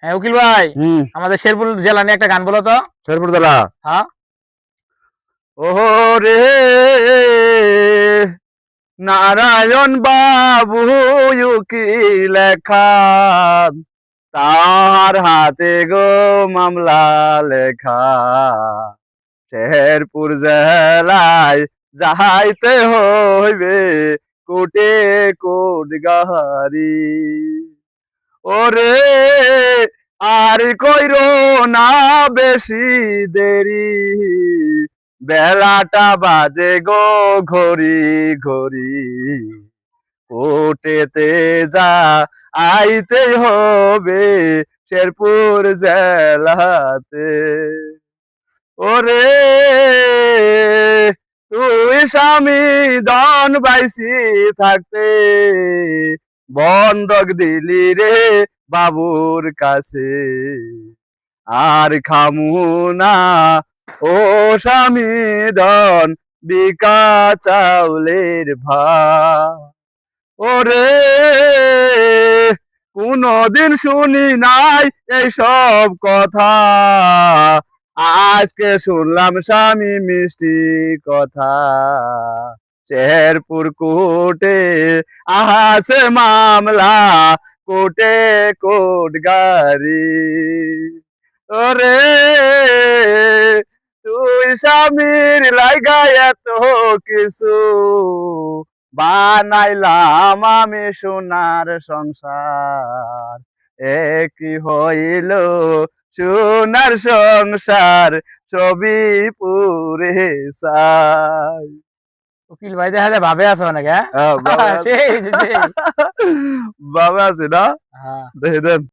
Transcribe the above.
হ্যাঁ উকিল ভাই, হুম। আমাদের শেরপুর জেলা নিয়ে একটা গান বলো তো। শেরপুর জেলা। হ্যাঁ। ওহো রে নারায়ণ বাবু উকিল খান, তার হাতে গো মামলা লেখা। শেরপুর জেলায় যাইতে হইবে কোটে কোট গাহারি। ওরে আর কইরো না বেশি দেরি, বেলাটা বাজে গো ঘড়ি ঘড়ি। কোটেতে যা আইতে হবে শেরপুর জেলাতে। ওরে তুই স্বামী দন বাইসি থাকতে বন্ধক দিলি রে বাবুর কাছে। আর খামু না ও স্বামী দন বিকা চাউলের ভাত। ওরে কোনদিন শুনি নাই এইসব কথা, আজকে শুনলাম স্বামী মিষ্টি কথা। শেরপুর কোর্টে আছে মামলা, কোর্টে কোর্ট গাড়ি। ওরে তুই স্বামীর লাগায় এত কিছু, বানাইলাম আমি সোনার সংসার। একই হইল সোনার সংসার, ছবি পুরে চাই। উকিল ভাই দেখা যায় ভাবে আছে অনেক। হ্যাঁ বাবা আছে। সেই সেই। বাবা আছে না, হ্যাঁ। দেখে দেন।